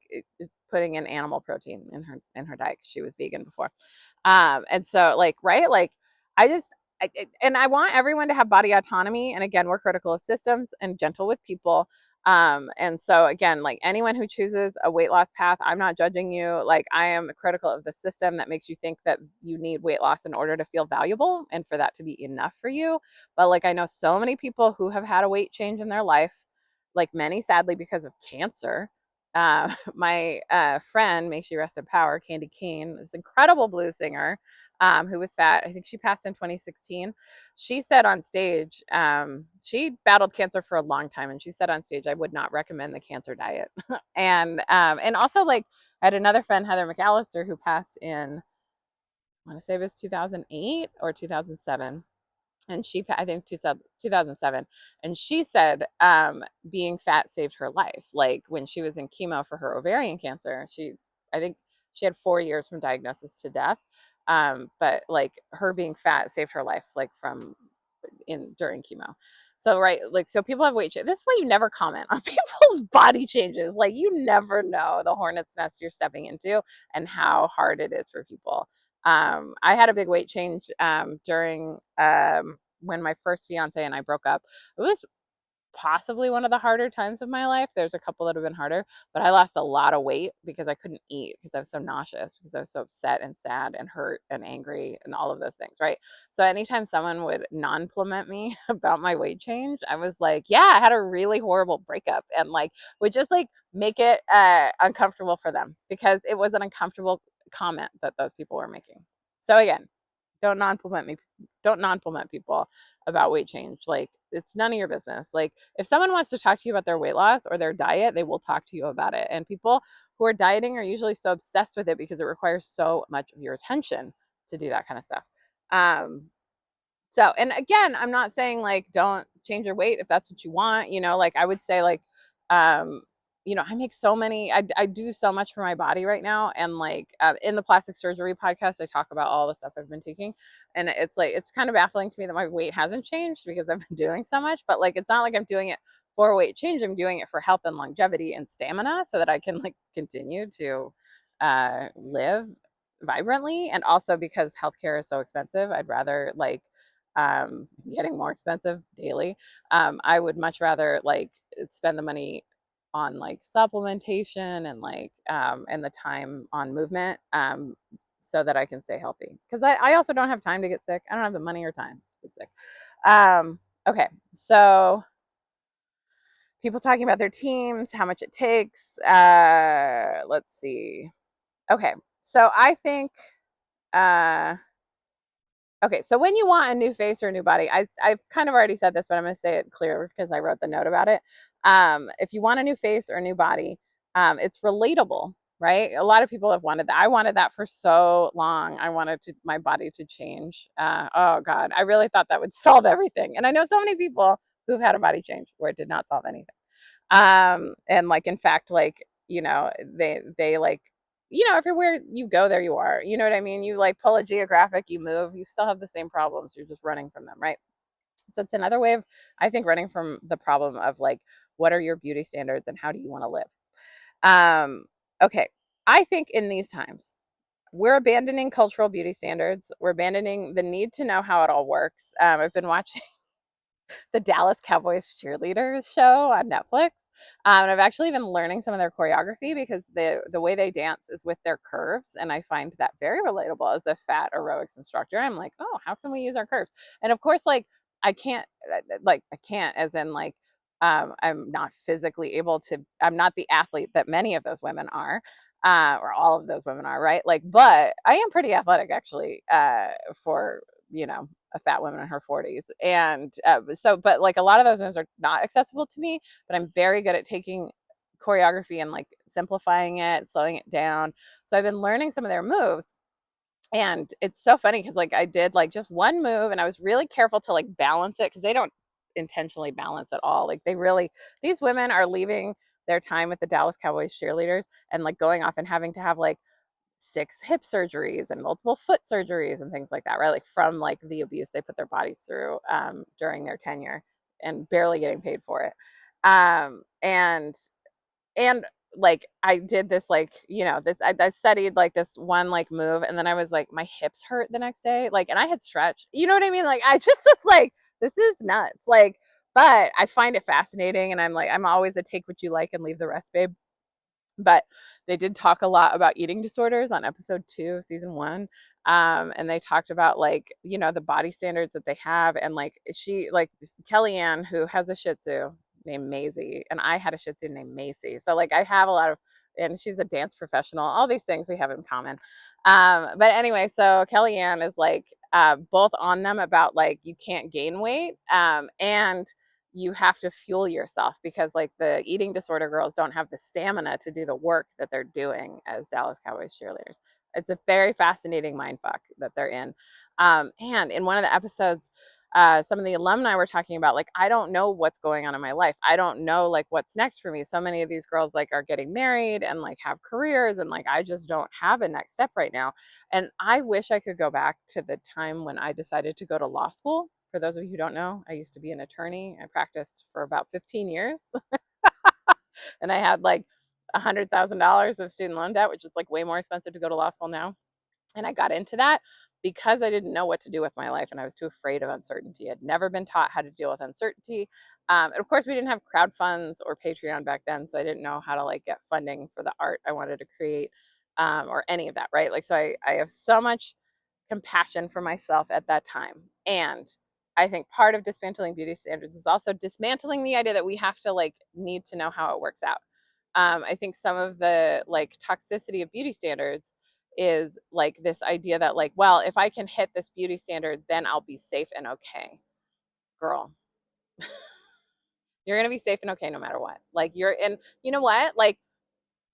Speaker 1: putting in animal protein in her diet because she was vegan before. And so like, right, like I just and I want everyone to have body autonomy. And again, we're critical of systems and gentle with people. And so again, like anyone who chooses a weight loss path, I'm not judging you. Like I am critical of the system that makes you think that you need weight loss in order to feel valuable and for that to be enough for you. But like I know so many people who have had a weight change in their life, like many sadly because of cancer. My friend, may she rest in power, Candy Kane, this incredible blues singer, who was fat. I think she passed in 2016. She said on stage, she battled cancer for a long time, and she said on stage, I would not recommend the cancer diet. And also like I had another friend, Heather McAllister, who passed in, I want to say it was 2008 or 2007. And I think 2007. And she said being fat saved her life. Like when she was in chemo for her ovarian cancer, I think she had 4 years from diagnosis to death. But like her being fat saved her life, like during chemo. So right, like so people have weight change. This is why you never comment on people's body changes. Like you never know the hornet's nest you're stepping into and how hard it is for people. I had a big weight change during when my first fiance and I broke up. It was possibly one of the harder times of my life. There's a couple that have been harder, but I lost a lot of weight because I couldn't eat because I was so nauseous, because I was so upset and sad and hurt and angry and all of those things, right? So anytime someone would non-pliment me about my weight change, I was like, yeah, I had a really horrible breakup, and like would just like make it uncomfortable for them because it was an uncomfortable comment that those people were making. So again, don't non-pliment people about weight change. Like it's none of your business. Like if someone wants to talk to you about their weight loss or their diet, they will talk to you about it. And people who are dieting are usually so obsessed with it because it requires so much of your attention to do that kind of stuff. So, and again, I'm not saying like don't change your weight if that's what you want, like I would say like, um, I make I do so much for my body right now. And like in the plastic surgery podcast, I talk about all the stuff I've been taking. And it's like, it's kind of baffling to me that my weight hasn't changed because I've been doing so much, but like, it's not like I'm doing it for weight change. I'm doing it for health and longevity and stamina so that I can like continue to live vibrantly, and also because healthcare is so expensive, I'd rather like getting more expensive daily. I would much rather like spend the money on like supplementation and like and the time on movement so that I can stay healthy. Because I also don't have time to get sick. I don't have the money or time to get sick. Okay, so people talking about their teams, how much it takes. Let's see. Okay, so I think uh, okay, so when you want a new face or a new body, I've kind of already said this, but I'm going to say it clear because I wrote the note about it. If you want a new face or a new body, it's relatable, right? A lot of people have wanted that. I wanted that for so long. I wanted my body to change. Oh God, I really thought that would solve everything. And I know so many people who've had a body change where it did not solve anything. And like in fact, like they like everywhere you go, there you are. You know what I mean? You like pull a geographic, you move, you still have the same problems. You're just running from them, right? So it's another way of, I think, running from the problem of like, what are your beauty standards and how do you want to live? Okay, I think in these times, we're abandoning cultural beauty standards. We're abandoning the need to know how it all works. I've been watching the Dallas Cowboys cheerleaders show on Netflix. And I've actually been learning some of their choreography because the way they dance is with their curves, and I find that very relatable as a fat aerobics instructor. I'm like, oh, how can we use our curves? And of course, like I can't, as in like I'm not physically able to. I'm not the athlete that many of those women are. Or all of those women are, right? Like, but I am pretty athletic actually, for a fat woman in her 40s. And but like a lot of those moves are not accessible to me, but I'm very good at taking choreography and like simplifying it, slowing it down. So I've been learning some of their moves. And it's so funny because like I did like just one move and I was really careful to like balance it because they don't intentionally balance at all. Like these women are leaving their time with the Dallas Cowboys cheerleaders and like going off and having to have like 6 hip surgeries and multiple foot surgeries and things like that, right? Like from like the abuse they put their bodies through during their tenure and barely getting paid for it. And like I did this like this I studied like this one like move, and then I was like my hips hurt the next day, like, and I had stretched, you know what I mean? Like I just was like, this is nuts, like, but I find it fascinating, and I'm like, I'm always a take what you like and leave the rest, babe. But they did talk a lot about eating disorders on episode 2 of season 1. And they talked about like the body standards that they have, and like she like Kellyanne, who has a shih tzu named Maisie, and I had a shih tzu named Macy, so like I have a lot of, and she's a dance professional, all these things we have in common. But anyway, so Kellyanne is like both on them about like you can't gain weight, and you have to fuel yourself because like the eating disorder girls don't have the stamina to do the work that they're doing as Dallas Cowboys cheerleaders. It's a very fascinating mind fuck that they're in. And in one of the episodes, some of the alumni were talking about like, I don't know what's going on in my life. I don't know like what's next for me. So many of these girls like are getting married and like have careers, and like I just don't have a next step right now. And I wish I could go back to the time when I decided to go to law school. For those of you who don't know, I used to be an attorney. I practiced for about 15 years and I had like $100,000 of student loan debt, which is like way more expensive to go to law school now. And I got into that because I didn't know what to do with my life and I was too afraid of uncertainty. I'd never been taught how to deal with uncertainty. And of course, we didn't have crowd funds or Patreon back then, so I didn't know how to like get funding for the art I wanted to create, or any of that, right? Like, so I have so much compassion for myself at that time. And I think part of dismantling beauty standards is also dismantling the idea that we have to like need to know how it works out. I think some of the like toxicity of beauty standards is like this idea that like, well, if I can hit this beauty standard, then I'll be safe and okay. Girl, you're going to be safe and okay no matter what. Like and you know what? Like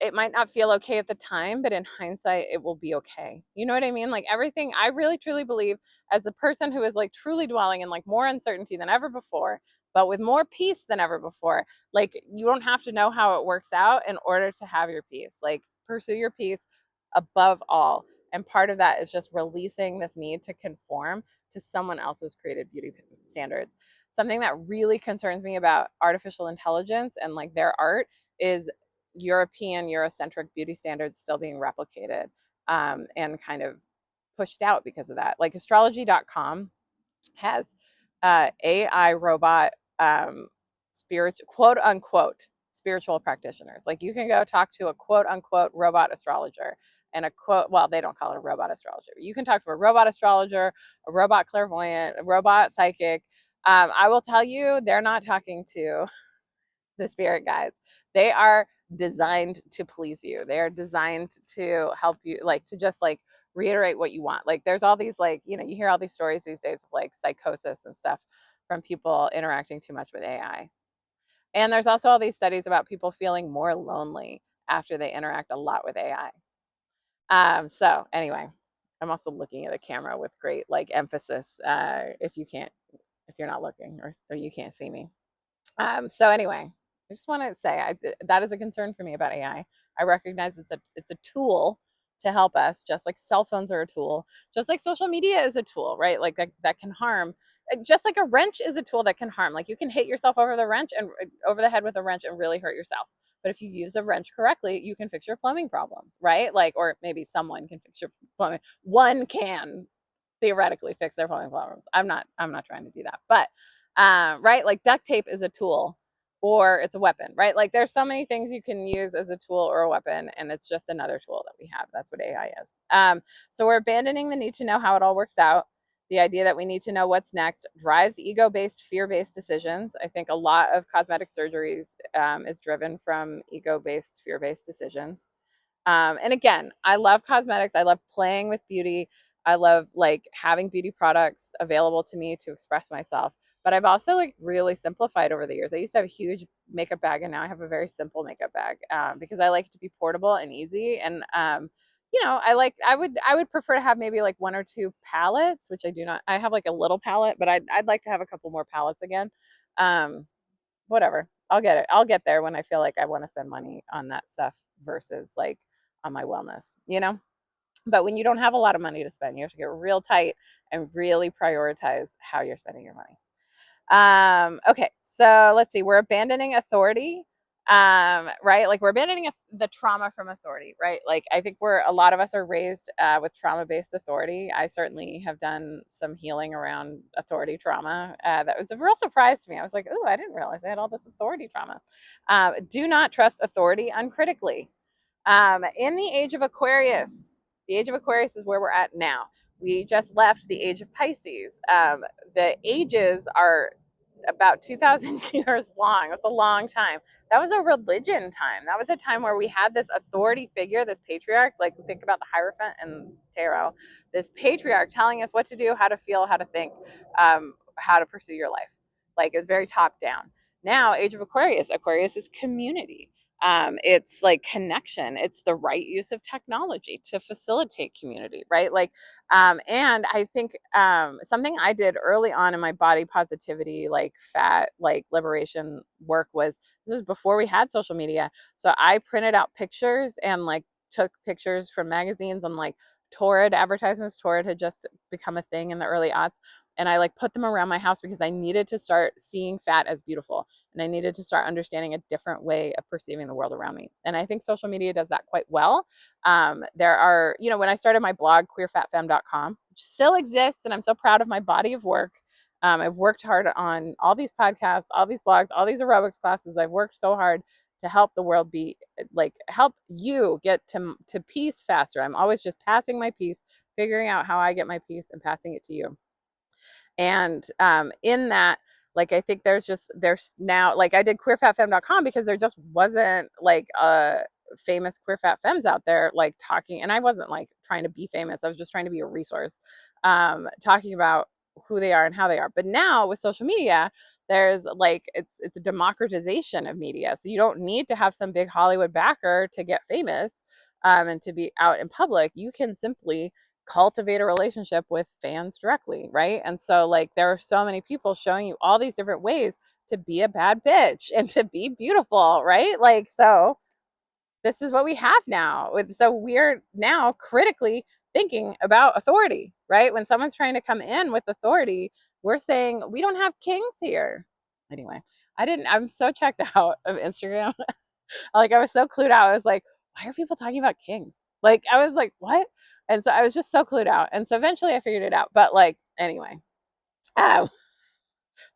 Speaker 1: it might not feel okay at the time, but in hindsight, it will be okay. You know what I mean? Like everything, I really truly believe as a person who is like truly dwelling in like more uncertainty than ever before, but with more peace than ever before. Like you don't have to know how it works out in order to have your peace. Like pursue your peace above all. And part of that is just releasing this need to conform to someone else's created beauty standards. Something that really concerns me about artificial intelligence and like their art is European Eurocentric beauty standards still being replicated. and kind of pushed out because of that. Like astrology.com has AI robot spiritual, quote unquote, spiritual practitioners. Like you can go talk to a quote unquote robot astrologer and a quote, well, they don't call it a robot astrologer. You can talk to a robot astrologer, a robot clairvoyant, a robot psychic. I will tell you, they're not talking to the spirit guides. They are designed to please you. They are designed to help you, like to just like reiterate what you want. Like there's all these like, you know, you hear all these stories these days of like psychosis and stuff from people interacting too much with AI. And there's also all these studies about people feeling more lonely after they interact a lot with AI. So anyway, I'm also looking at the camera with great like emphasis. If you're not looking or you can't see me. So anyway, I just want to say that is a concern for me about AI. I recognize it's a tool to help us, just like cell phones are a tool, just like social media is a tool, right? Like that can harm. Just like a wrench is a tool that can harm. Like you can hit yourself over the wrench and over the head with a wrench and really hurt yourself. But if you use a wrench correctly, you can fix your plumbing problems, right? Like, or maybe someone can fix your plumbing. One can theoretically fix their plumbing problems. I'm not trying to do that. But right, like duct tape is a tool or it's a weapon, right? Like there's so many things you can use as a tool or a weapon, and it's just another tool that we have. That's what AI is. So we're abandoning the need to know how it all works out. The idea that we need to know what's next drives ego-based, fear-based decisions. I think a lot of cosmetic surgeries is driven from ego-based, fear-based decisions. And again, I love cosmetics. I love playing with beauty. I love like having beauty products available to me to express myself. But I've also like really simplified over the years. I used to have a huge makeup bag, and now I have a very simple makeup bag because I like it to be portable and easy. And you know, I would prefer to have maybe like one or two palettes, which I do not. I have like a little palette, but I'd like to have a couple more palettes again. Um, Whatever. I'll get it. I'll get there when I feel like I want to spend money on that stuff versus like on my wellness, you know? But when you don't have a lot of money to spend, you have to get real tight and really prioritize how you're spending your money. Okay, so let's see. We're abandoning authority, right? Like we're abandoning the trauma from authority, right? Like I think a lot of us are raised with trauma-based authority. I certainly have done some healing around authority trauma. That was a real surprise to me. I was like, oh, I didn't realize I had all this authority trauma. Do not trust authority uncritically. In the age of Aquarius, the age of Aquarius is where we're at now. We just left the age of Pisces. The ages are about 2,000 years long. That's a long time. That was a religion time. That was a time where we had this authority figure, this patriarch. Like think about the Hierophant and tarot. This patriarch telling us what to do, how to feel, how to think, how to pursue your life. Like it was very top down. Now, age of Aquarius. Aquarius is community. It's like connection. It's the right use of technology to facilitate community, right? Like and I think something I did early on in my body positivity, like fat, like liberation work was this was before we had social media. So I printed out pictures and like took pictures from magazines and like Torrid advertisements. Torrid had just become a thing in the early aughts. And I like put them around my house because I needed to start seeing fat as beautiful. And I needed to start understanding a different way of perceiving the world around me. And I think social media does that quite well. There are, you know, when I started my blog, queerfatfemme.com, which still exists, and I'm so proud of my body of work. I've worked hard on all these podcasts, all these blogs, all these aerobics classes. I've worked so hard to help the world be like, help you get to peace faster. I'm always just passing my peace, figuring out how I get my peace and passing it to you. And in that, like, I think there's now, like, I did queerfatfemme.com because there just wasn't like famous queer fat femmes out there like talking, and I wasn't like trying to be famous. I was just trying to be a resource, talking about who they are and how they are. But now with social media, there's like it's a democratization of media. So you don't need to have some big Hollywood backer to get famous and to be out in public. You can simply cultivate a relationship with fans directly, right? And so like there are so many people showing you all these different ways to be a bad bitch and to be beautiful, right? Like, so this is what we have now. So we're now critically thinking about authority, right? When someone's trying to come in with authority, we're saying we don't have kings here. Anyway, I'm so checked out of Instagram. Like I was so clued out. I was like, why are people talking about kings? Like, I was like, what? And so I was just so clued out. And so eventually I figured it out. But like, anyway, I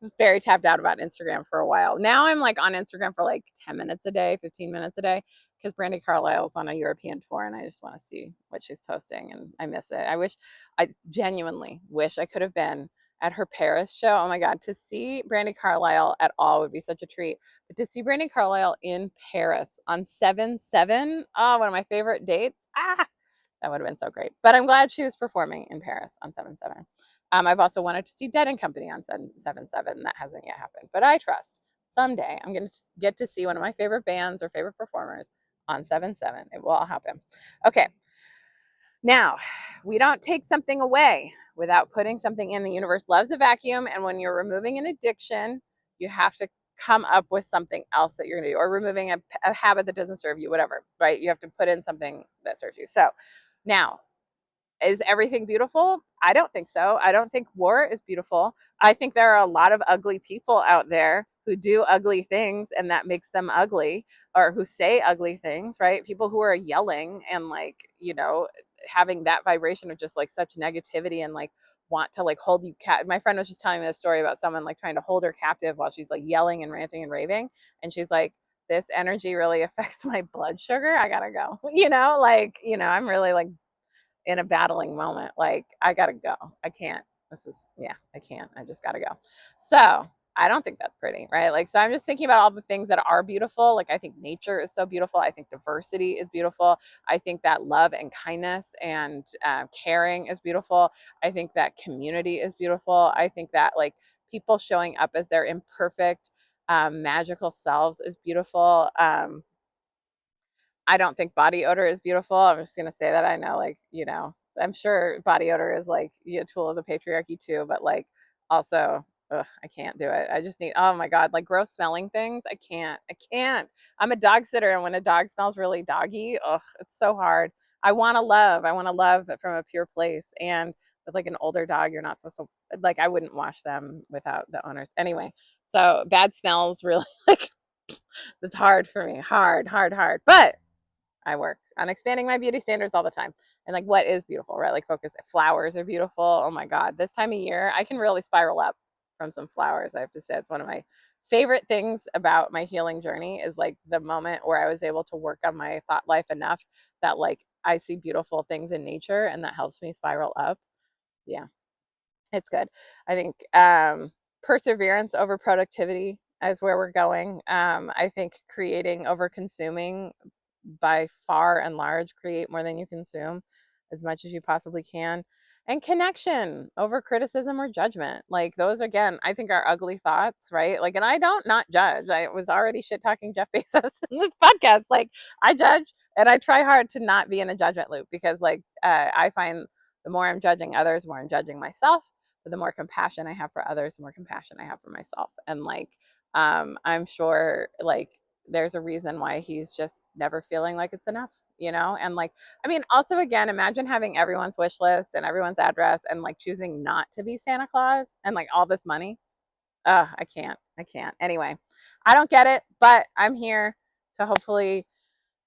Speaker 1: was very tapped out about Instagram for a while. Now I'm like on Instagram for like 10 minutes a day, 15 minutes a day, because Brandy Carlisle's on a European tour and I just want to see what she's posting and I miss it. I genuinely wish I could have been at her Paris show. Oh my God, to see Brandy Carlisle at all would be such a treat. But to see Brandy Carlisle in Paris on 7/7, oh, one of my favorite dates. That would have been so great. But I'm glad she was performing in Paris on 7/7. I've also wanted to see Dead and Company on 7/7. That hasn't yet happened. But I trust someday I'm going to get to see one of my favorite bands or favorite performers on 7/7. It will all happen. Okay. Now, we don't take something away without putting something in. The universe loves a vacuum. And when you're removing an addiction, you have to come up with something else that you're going to do, or removing a habit that doesn't serve you, whatever, right? You have to put in something that serves you. So now, is everything beautiful? I don't think so. I don't think war is beautiful. I think there are a lot of ugly people out there who do ugly things and that makes them ugly, or who say ugly things, right? People who are yelling and like, having that vibration of just like such negativity and like want to like hold you my friend was just telling me a story about someone like trying to hold her captive while she's like yelling and ranting and raving. And she's like, this energy really affects my blood sugar. I gotta go. I'm really like in a battling moment, like I gotta go. I can't. I can't. I just gotta go. So I don't think that's pretty, right? Like, so I'm just thinking about all the things that are beautiful. Like, I think nature is so beautiful. I think diversity is beautiful. I think that love and kindness and caring is beautiful. I think that community is beautiful. I think that like people showing up as their imperfect, magical selves is beautiful. I don't think body odor is beautiful. I'm just gonna say that. I know, like, I'm sure body odor is like a tool of the patriarchy too, but like also, I can't do it. I just need, oh my God, like gross smelling things. I can't. I can't. I'm a dog sitter, and when a dog smells really doggy, it's so hard. I want to love. I want to love from a pure place. And with like an older dog, you're not supposed to, like, I wouldn't wash them without the owners. Anyway, so bad smells really like, it's hard for me. Hard, hard, hard. But I work on expanding my beauty standards all the time. And like, what is beautiful, right? Like, focus. Flowers are beautiful. Oh my God. This time of year, I can really spiral up from some flowers. I have to say, it's one of my favorite things about my healing journey is like the moment where I was able to work on my thought life enough that like I see beautiful things in nature and that helps me spiral up. Yeah, it's good. I think perseverance over productivity is where we're going. I think creating over consuming, by far and large, create more than you consume as much as you possibly can. And connection over criticism or judgment. Like, those, again, I think are ugly thoughts, right? Like, and I don't not judge. I was already shit talking Jeff Bezos in this podcast. Like, I judge and I try hard to not be in a judgment loop because like I find the more I'm judging others, the more I'm judging myself. But the more compassion I have for others, the more compassion I have for myself. And like, I'm sure like there's a reason why he's just never feeling like it's enough, And like, I mean, also, again, imagine having everyone's wish list and everyone's address and like choosing not to be Santa Claus and like all this money. I can't. I can't. Anyway, I don't get it, but I'm here to hopefully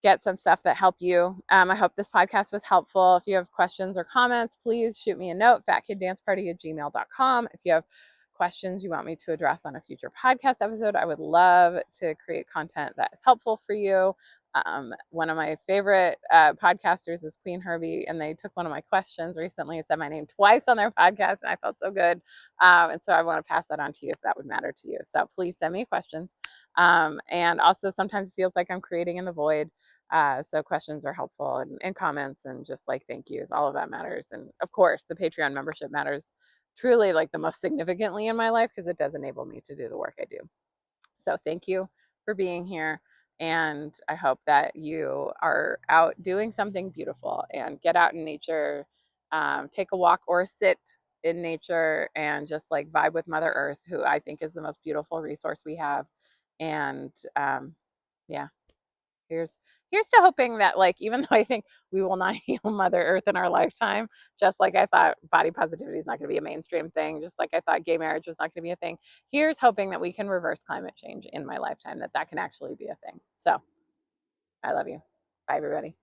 Speaker 1: get some stuff that help you. I hope this podcast was helpful. If you have questions or comments, please shoot me a note, fatkiddanceparty@gmail.com. If you have questions you want me to address on a future podcast episode, I would love to create content that is helpful for you. One of my favorite podcasters is Queen Herbie, and they took one of my questions recently and said my name twice on their podcast, and I felt so good. And so I want to pass that on to you if that would matter to you. So please send me questions. And also, sometimes it feels like I'm creating in the void. So questions are helpful, and comments and just like thank yous, all of that matters. And of course, the Patreon membership matters truly, like the most significantly in my life, because it does enable me to do the work I do. So thank you for being here. And I hope that you are out doing something beautiful and get out in nature, take a walk or sit in nature and just like vibe with Mother Earth, who I think is the most beautiful resource we have. And yeah, here's to hoping that, like, even though I think we will not heal Mother Earth in our lifetime, just like I thought body positivity is not going to be a mainstream thing, just like I thought gay marriage was not going to be a thing, here's hoping that we can reverse climate change in my lifetime, that can actually be a thing. So I love you. Bye, everybody.